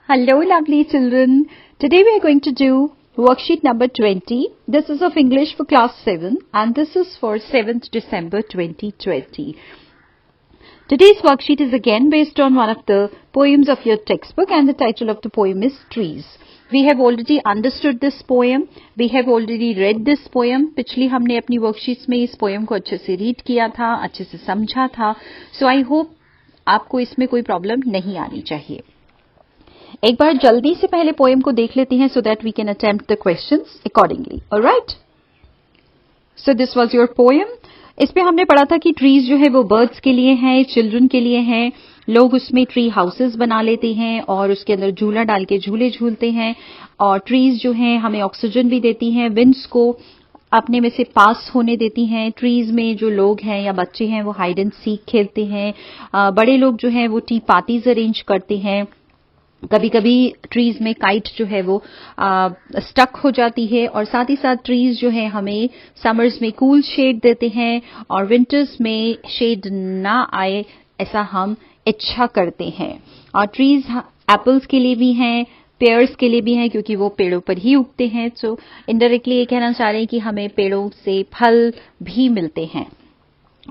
Hello, lovely children. Today we are going to do worksheet number 20. This is of English for class 7 and this is for 7th December 2020. Today's worksheet is again based on one of the poems of your textbook and the title of the poem is Trees. We have already understood this poem. We have already read this poem. पिछली हमने अपनी worksheets में इस poem को अच्छे से read किया था, अच्छे से समझा था. So I hope आपको इसमें कोई problem नहीं आनी चाहिए. एक बार जल्दी से पहले पोएम को देख लेते हैं so that we can attempt the questions accordingly. Alright? So this was your poem. इसमें हमने पढ़ा था कि ट्रीज जो है वो बर्ड्स के लिए हैं, चिल्ड्रन के लिए हैं. लोग उसमें ट्री हाउसेस बना लेते हैं और उसके अंदर झूला डाल के झूले झूलते हैं. और ट्रीज जो हैं हमें ऑक्सीजन भी देती हैं, विंड्स को अपने में से पास होने देती हैं. ट्रीज में जो लोग हैं या बच्चे हैं वो हाइड एंड सीक खेलते हैं. बड़े लोग जो हैं वो टी पार्टीज अरेंज करते हैं. कभी कभी ट्रीज में काइट जो है वो स्टक हो जाती है. और साथ ही साथ ट्रीज जो है हमें समर्स में कूल शेड देते हैं और विंटर्स में शेड ना आए ऐसा हम इच्छा करते हैं. और ट्रीज एप्पल्स के लिए भी हैं, पेयर्स के लिए भी हैं क्योंकि वो पेड़ों पर ही उगते हैं. सो इनडायरेक्टली ये कहना चाह रहे हैं कि हमें पेड़ों से फल भी मिलते हैं.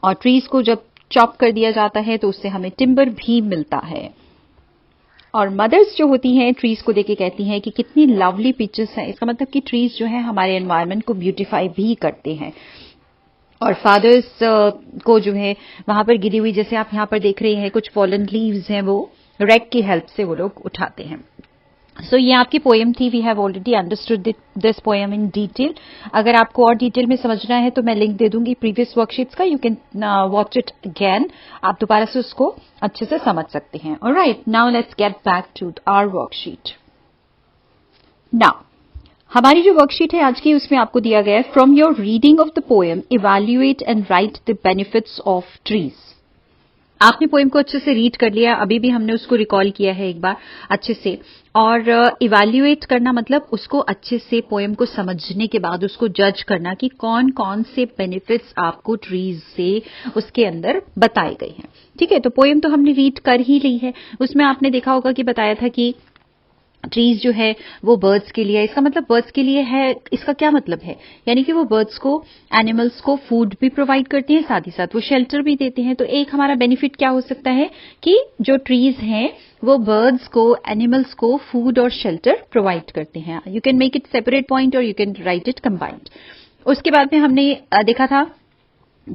और ट्रीज को जब चॉप कर दिया जाता है तो उससे हमें टिम्बर भी मिलता है. और मदर्स जो होती हैं ट्रीज को देख के कहती हैं कि कितनी लवली पिक्चर्स हैं. इसका मतलब कि ट्रीज जो है हमारे एनवायरनमेंट को ब्यूटीफाई भी करते हैं. और फादर्स को जो है वहां पर गिरी हुई, जैसे आप यहाँ पर देख रहे हैं, कुछ फॉलन लीव्स हैं वो रेक की हेल्प से वो लोग उठाते हैं. सो ये आपकी पोएम थी. We have already understood this poem in detail. अगर आपको और डिटेल में समझना है तो मैं लिंक दे दूंगी प्रीवियस वर्कशीट्स का. You can watch it again. आप दोबारा से उसको अच्छे से समझ सकते हैं. Alright, now let's get back to our worksheet. Now हमारी जो वर्कशीट है आज की, उसमें आपको दिया गया है from your reading of the poem evaluate and right the benefits of trees. आपने पोएम को अच्छे से रीड कर लिया. अभी भी हमने उसको रिकॉल किया है एक बार अच्छे से. और इवैल्यूएट करना मतलब उसको अच्छे से पोएम को समझने के बाद उसको जज करना कि कौन कौन से बेनिफिट्स आपको ट्रीज से उसके अंदर बताए गए हैं. ठीक है, तो पोएम तो हमने रीड कर ही ली है. उसमें आपने देखा होगा कि बताया था कि ट्रीज जो है वो बर्ड्स के लिए है. इसका मतलब बर्ड्स के लिए है, इसका क्या मतलब है? यानी कि वो बर्ड्स को, एनिमल्स को फूड भी प्रोवाइड करते हैं, साथ ही साथ वो शेल्टर भी देते हैं. तो एक हमारा बेनिफिट क्या हो सकता है कि जो ट्रीज हैं वो बर्ड्स को, एनिमल्स को फूड और शेल्टर प्रोवाइड करते हैं. You can make it separate point और you can write it combined. उसके बाद में हमने देखा था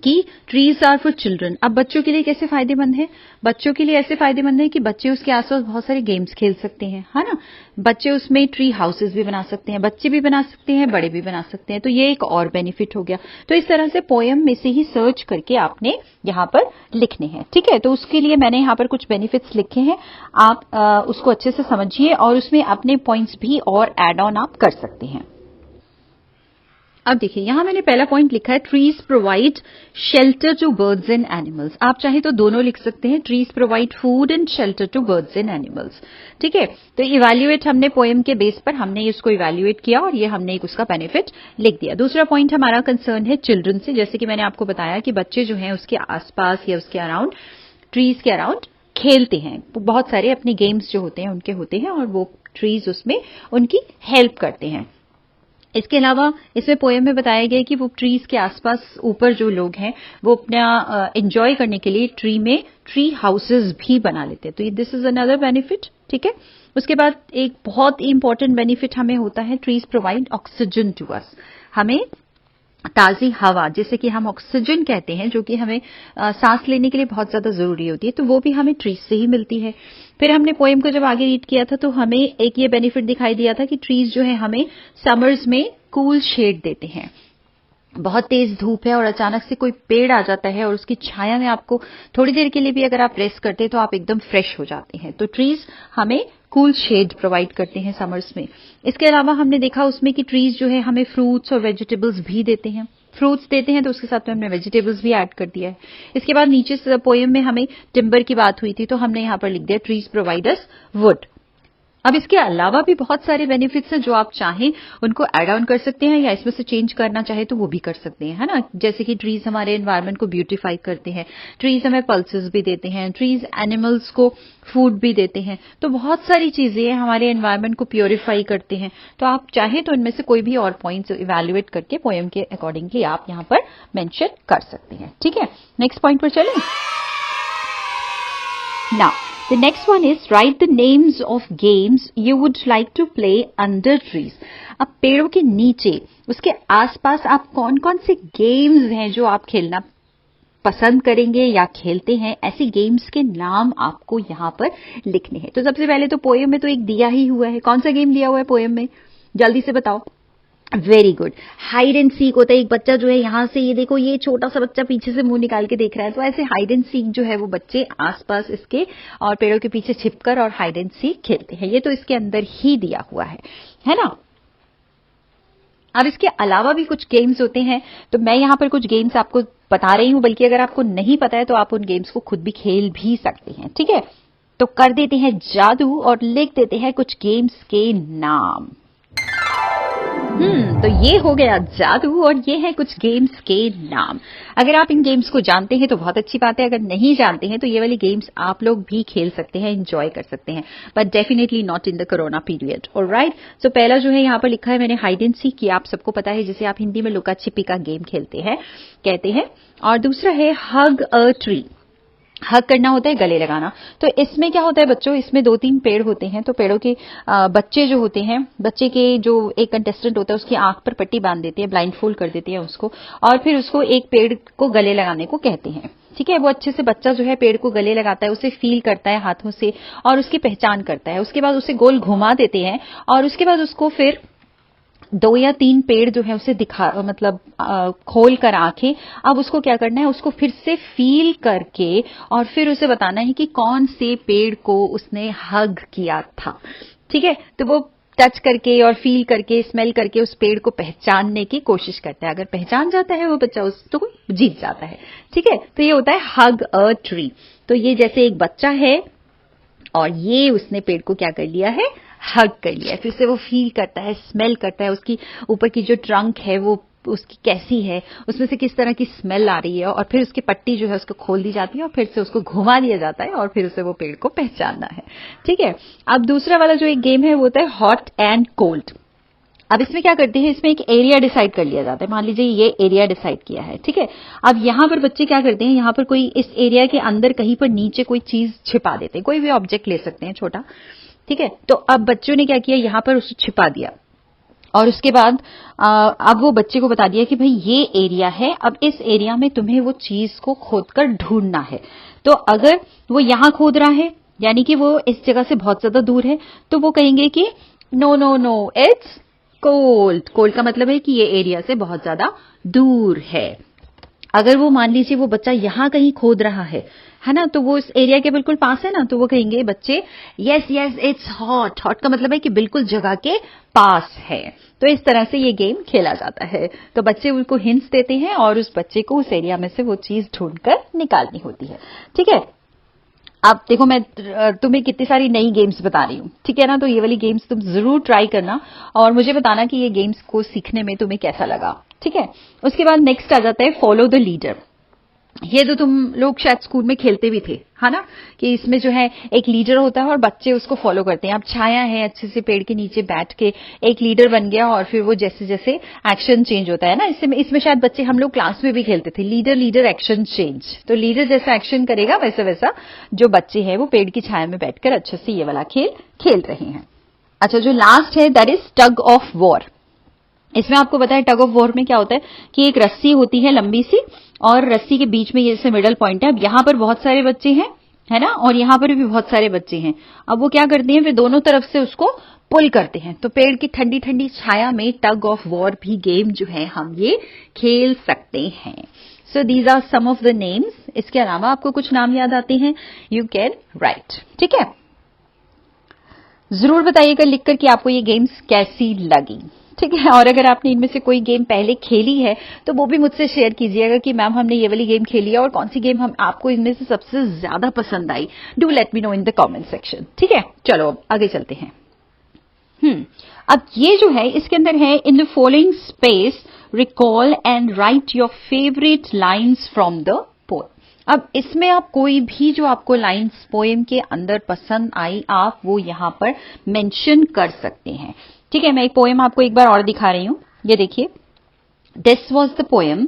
कि ट्रीज आर फॉर चिल्ड्रन. अब बच्चों के लिए कैसे फायदेमंद है? बच्चों के लिए ऐसे फायदेमंद है कि बच्चे उसके आसपास बहुत सारे गेम्स खेल सकते हैं, है ना. बच्चे उसमें ट्री हाउसेस भी बना सकते हैं, बच्चे भी बना सकते हैं, बड़े भी बना सकते हैं. तो ये एक और बेनिफिट हो गया. तो इस तरह से पोएम में से ही सर्च करके आपने यहाँ पर लिखने हैं. ठीक है, तो उसके लिए मैंने यहाँ पर कुछ बेनिफिट्स लिखे हैं. आप उसको अच्छे से समझिए और उसमें अपने पॉइंट्स भी और एड ऑन आप कर सकते हैं. अब देखिए, यहां मैंने पहला पॉइंट लिखा है trees provide shelter to birds and animals. आप चाहे तो दोनों लिख सकते हैं, trees provide food and shelter to birds and animals. ठीक है, तो इवैल्यूएट हमने पोएम के बेस पर हमने इसको इवैल्यूएट किया और ये हमने एक उसका बेनिफिट लिख दिया. दूसरा पॉइंट हमारा कंसर्न है चिल्ड्रन से. जैसे कि मैंने आपको बताया कि बच्चे जो हैं उसके आसपास या उसके अराउंड, ट्रीज के अराउंड खेलते हैं. बहुत सारे अपने गेम्स जो होते हैं उनके होते हैं और वो ट्रीज उसमें उनकी हेल्प करते हैं. इसके अलावा इसमें पोएम में बताया गया कि वो ट्रीज के आसपास ऊपर जो लोग हैं वो अपना एंजॉय करने के लिए ट्री में ट्री हाउसेस भी बना लेते हैं. तो दिस इज अनदर बेनिफिट. ठीक है, उसके बाद एक बहुत ही इंपॉर्टेंट बेनिफिट हमें होता है, trees provide oxygen to us. हमें ताजी हवा, जैसे कि हम ऑक्सीजन कहते हैं, जो कि हमें सांस लेने के लिए बहुत ज्यादा जरूरी होती है, तो वो भी हमें ट्रीज से ही मिलती है. फिर हमने पोएम को जब आगे रीड किया था तो हमें एक ये बेनिफिट दिखाई दिया था कि ट्रीज जो है हमें समर्स में कूल शेड देते हैं. बहुत तेज धूप है और अचानक से कोई पेड़ आ जाता है और उसकी छाया में आपको थोड़ी देर के लिए भी अगर आप रेस्ट करते हैं तो आप एकदम फ्रेश हो जाते हैं. तो ट्रीज हमें कूल शेड प्रोवाइड करते हैं समर्स में. इसके अलावा हमने देखा उसमें कि ट्रीज जो है हमें फ्रूट्स और वेजिटेबल्स भी देते हैं. फ्रूट्स देते हैं तो उसके साथ में हमने वेजिटेबल्स भी ऐड कर दिया है. इसके बाद नीचे पोएम में हमें टिम्बर की बात हुई थी तो हमने यहाँ पर लिख दिया ट्रीज प्रोवाइड अस वुड. अब इसके अलावा भी बहुत सारे बेनिफिट्स हैं, जो आप चाहें उनको ऐड ऑन कर सकते हैं या इसमें से चेंज करना चाहे तो वो भी कर सकते हैं, है ना। जैसे कि ट्रीज हमारे एनवायरनमेंट को ब्यूटीफाई करते हैं, ट्रीज हमें पल्सेस भी देते हैं, ट्रीज एनिमल्स को फूड भी देते हैं, तो बहुत सारी चीजें हमारे एनवायरनमेंट को प्योरीफाई करते हैं। तो आप चाहें तो इनमें से कोई भी और पॉइंट्स इवेल्युएट करके पोएम के अकॉर्डिंगली आप यहाँ पर मेंशन कर सकते हैं। ठीक है, नेक्स्ट पॉइंट पर चलें। Now, the next one is write the names of games you would like to play under trees. अब पेड़ों के नीचे, उसके आसपास आप कौन कौन से गेम्स हैं जो आप खेलना पसंद करेंगे या खेलते हैं, ऐसे गेम्स के नाम आपको यहाँ पर लिखने हैं। तो सबसे पहले तो पोएम में तो एक दिया ही हुआ है, कौन सा गेम दिया हुआ है पोएम में, जल्दी से बताओ। Very good, hide and seek होता है। एक बच्चा जो है यहां से, ये देखो, ये छोटा सा बच्चा पीछे से मुंह निकाल के देख रहा है, तो ऐसे हाइड एंड सीक जो है वो बच्चे आसपास इसके और पेड़ों के पीछे छिपकर और हाइड एंड सीक खेलते हैं। ये तो इसके अंदर ही दिया हुआ है ना। अब इसके अलावा भी कुछ गेम्स होते हैं, तो मैं यहाँ पर कुछ गेम्स आपको बता रही हूं, बल्कि अगर आपको नहीं पता है तो आप उन गेम्स को खुद भी खेल भी सकते हैं। ठीक है, तो कर देते हैं जादू और लिख देते हैं कुछ गेम्स के नाम। तो ये हो गया जादू और ये है कुछ गेम्स के नाम। अगर आप इन गेम्स को जानते हैं तो बहुत अच्छी बात है, अगर नहीं जानते हैं तो ये वाली गेम्स आप लोग भी खेल सकते हैं, एंजॉय कर सकते हैं, but definitely not in the corona period. Alright, so पहला जो है यहाँ पर लिखा है मैंने हाइड एंड सीक, की आप सबको पता है, जिसे आप हिंदी में लुका छिपी का गेम खेलते हैं कहते हैं। और दूसरा है हग अ ट्री, हग करना होता है गले लगाना। तो इसमें क्या होता है बच्चों, इसमें 2-3 पेड़ होते हैं, तो पेड़ों के बच्चे जो होते हैं, बच्चे के जो एक कंटेस्टेंट होता है उसकी आंख पर पट्टी बांध देते हैं, ब्लाइंड फोल्ड कर देते हैं उसको, और फिर उसको एक पेड़ को गले लगाने को कहते हैं। ठीक है, वो अच्छे से बच्चा जो है पेड़ को गले लगाता है, उसे फील करता है हाथों से और उसकी पहचान करता है। उसके बाद उसे गोल घुमा देते हैं और उसके बाद उसको फिर 2 या 3 पेड़ जो है उसे दिखा, मतलब खोल कर आंखें, अब उसको क्या करना है, उसको फिर से फील करके और फिर उसे बताना है कि कौन से पेड़ को उसने हग किया था। ठीक है, तो वो टच करके और फील करके, स्मेल करके उस पेड़ को पहचानने की कोशिश करता है। अगर पहचान जाता है वो बच्चा, उस तो जीत जाता है। ठीक है, तो ये होता है हग अ ट्री। तो ये जैसे एक बच्चा है और ये उसने पेड़ को क्या कर लिया है, हग कर लिया है। फिर से वो फील करता है, स्मेल करता है, उसकी ऊपर की जो ट्रंक है वो उसकी कैसी है, उसमें से किस तरह की स्मेल आ रही है, और फिर उसकी पट्टी जो है उसको खोल दी जाती है और फिर से उसको घुमा दिया जाता है और फिर उसे वो पेड़ को पहचानना है। ठीक है, अब दूसरा वाला जो एक गेम है वो होता है हॉट एंड कोल्ड। अब इसमें क्या करते हैं, इसमें एक एरिया डिसाइड कर लिया जाता है। मान लीजिए ये एरिया डिसाइड किया है, ठीक है। अब यहां पर बच्चे क्या करते हैं, यहां पर कोई इस एरिया के अंदर कहीं पर नीचे कोई चीज छिपा देते हैं, कोई भी ऑब्जेक्ट ले सकते हैं छोटा, ठीक है। तो अब बच्चों ने क्या किया, यहां पर उसे छिपा दिया और उसके बाद अब वो बच्चे को बता दिया कि भाई ये एरिया है, अब इस एरिया में तुम्हें वो चीज को खोदकर ढूंढना है। तो अगर वो यहां खोद रहा है यानी कि वो इस जगह से बहुत ज्यादा दूर है, तो वो कहेंगे कि no no no it's cold. Cold का मतलब है कि ये एरिया से बहुत ज्यादा दूर है। अगर वो मान लीजिए वो बच्चा यहां कहीं खोद रहा है ना, तो वो इस एरिया के बिल्कुल पास है ना, तो वो कहेंगे बच्चे yes yes it's hot. Hot का मतलब है कि बिल्कुल जगह के पास है। तो इस तरह से ये गेम खेला जाता है। तो बच्चे उनको हिंट्स देते हैं और उस बच्चे को उस एरिया में से वो चीज ढूंढकर निकालनी होती है, ठीक है। अब देखो मैं तुम्हें कितनी सारी नई गेम्स बता रही हूँ, ठीक है ना। तो ये वाली गेम्स तुम जरूर ट्राई करना और मुझे बताना कि ये गेम्स को सीखने में तुम्हें कैसा लगा, ठीक है। उसके बाद नेक्स्ट आ जाता है फॉलो द लीडर। ये तो तुम लोग शायद स्कूल में खेलते भी थे, है ना, कि इसमें जो है एक लीडर होता है और बच्चे उसको फॉलो करते हैं। अब छाया है, अच्छे से पेड़ के नीचे बैठ के एक लीडर बन गया और फिर वो जैसे जैसे एक्शन चेंज होता है ना, इसमें शायद बच्चे, हम लोग क्लास में भी खेलते थे, लीडर लीडर एक्शन चेंज। तो लीडर जैसा एक्शन करेगा वैसा वैसा जो बच्चे हैं वो पेड़ की छाया में बैठकर अच्छे से ये वाला खेल खेल रहे हैं। अच्छा, जो लास्ट है that is tug of war. इसमें आपको पता है टग ऑफ वॉर में क्या होता है कि एक रस्सी होती है लंबी सी और रस्सी के बीच में ये जैसे मिडल पॉइंट है। अब यहां पर बहुत सारे बच्चे हैं, है ना, और यहां पर भी बहुत सारे बच्चे हैं। अब वो क्या करते हैं, फिर दोनों तरफ से उसको पुल करते हैं। तो पेड़ की ठंडी ठंडी छाया में टग ऑफ वॉर भी गेम जो है हम ये खेल सकते हैं। So these are some of the names. इसके अलावा आपको कुछ नाम याद आते हैं, यू कैन राइट, ठीक है। जरूर बताइएगा लिखकर कि आपको ये गेम्स कैसी लगी, ठीक है। और अगर आपने इनमें से कोई गेम पहले खेली है तो वो भी मुझसे शेयर कीजिएगा कि मैम हमने ये वाली गेम खेली है और कौन सी गेम हम आपको इनमें से सबसे ज्यादा पसंद आई। Do let me know in the comment section, ठीक है। चलो आगे चलते हैं। अब ये जो है इसके अंदर है in the following space recall and right your favourite lines from the poem. अब इसमें आप कोई भी जो आपको लाइन्स पोएम के अंदर पसंद आई आप वो यहां पर मेंशन कर सकते हैं। ठीक है, मैं एक पोएम आपको एक बार और दिखा रही हूं, ये देखिए, दिस वॉज द पोएम।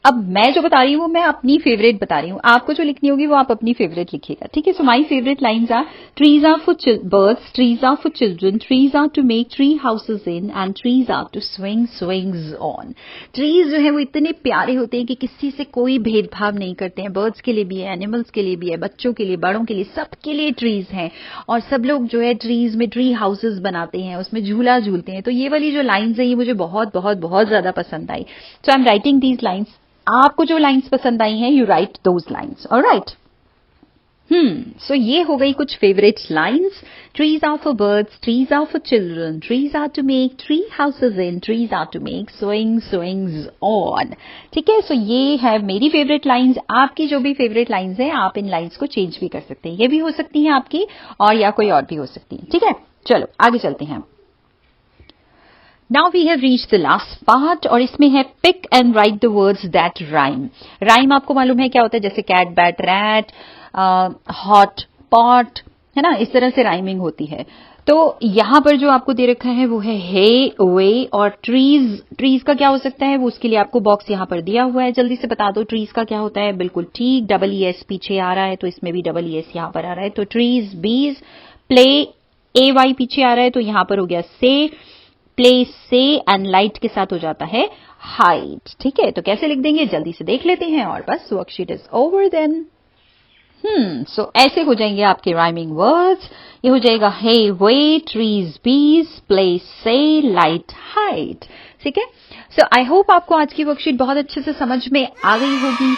अब मैं जो बता रही हूँ मैं अपनी फेवरेट बता रही हूँ, आपको जो लिखनी होगी वो आप अपनी फेवरेट लिखिएगा। ठीक है, so my favourite lines are trees are for birds, trees are for children, trees are to make tree houses in and trees are to swing swings on. Trees जो है वो इतने प्यारे होते हैं कि किसी से कोई भेदभाव नहीं करते हैं, बर्ड्स के लिए भी है, एनिमल्स के लिए भी है, बच्चों के लिए, बड़ों के लिए, सबके लिए ट्रीज हैं। और सब लोग जो है ट्रीज में ट्री हाउसेज बनाते हैं, उसमें झूला झूलते हैं। तो ये वाली जो लाइन्स है ये मुझे बहुत बहुत बहुत ज्यादा पसंद आई। So I am writing these lines. आपको जो लाइंस पसंद आई हैं you write those lines, alright. So ये हो गई कुछ favourite lines. Trees are for birds, trees are for children, trees are to make tree houses in, trees are to make swing swings on. ठीक है, सो ये है मेरी फेवरेट लाइन्स। आपकी जो भी फेवरेट लाइन्स हैं आप इन लाइन्स को चेंज भी कर सकते हैं, ये भी हो सकती हैं आपकी और या कोई और भी हो सकती है। ठीक है, चलो आगे चलते हैं। Now we have reached the last part और इसमें है pick and write the words that rhyme। Rhyme आपको मालूम है क्या होता है, जैसे cat, bat, rat, hot, pot, है ना, इस तरह से राइमिंग होती है। तो यहां पर जो आपको दे रखा है वो है हे, वे और ट्रीज। ट्रीज का क्या हो सकता है वो उसके लिए आपको बॉक्स यहां पर दिया हुआ है, जल्दी से बता दो ट्रीज का क्या होता है। बिल्कुल ठीक, डबल ई एस पीछे आ रहा है तो इसमें भी डबल ई एस यहां पर आ रहा है, तो ट्रीज। बीज, प्ले, ए वाई पीछे आ रहा है तो यहां पर हो गया से, प्ले से एंड लाइट के साथ हो जाता है हाइट। ठीक है, तो कैसे लिख देंगे जल्दी से देख लेते हैं और बस वर्कशीट इज ओवर देन। सो ऐसे हो जाएंगे आपके राइमिंग वर्ड्स। ये हो जाएगा हे, वे, ट्रीज, बीज, प्ले से, लाइट, हाइट। ठीक है, सो आई होप आपको आज की वर्कशीट बहुत अच्छे से समझ में आ गई होगी।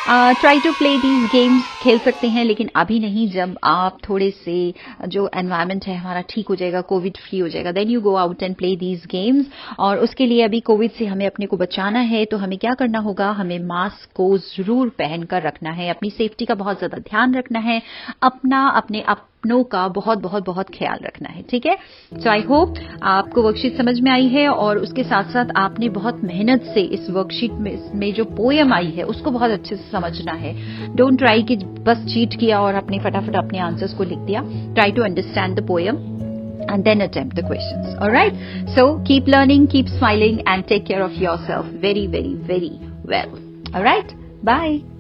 Try to play these games, खेल सकते हैं लेकिन अभी नहीं, जब आप थोड़े से जो एनवायरनमेंट है हमारा ठीक हो जाएगा, कोविड फ्री हो जाएगा, then you go out and play these games. और उसके लिए अभी कोविड से हमें अपने को बचाना है तो हमें क्या करना होगा, हमें मास्क को जरूर पहनकर रखना है, अपनी सेफ्टी का बहुत ज्यादा ध्यान रखना है, अपनों का बहुत बहुत बहुत ख्याल रखना है। ठीक है, सो आई होप आपको वर्कशीट समझ में आई है और उसके साथ साथ आपने बहुत मेहनत से इस वर्कशीट में जो पोएम आई है उसको बहुत अच्छे से समझना है। डोंट ट्राई कि बस चीट किया और अपने फटाफट अपने आंसर्स को लिख दिया। Try to understand the poem and then attempt the questions. All right, so keep learning, keep smiling and take care of yourself very, very, very well. All right, bye.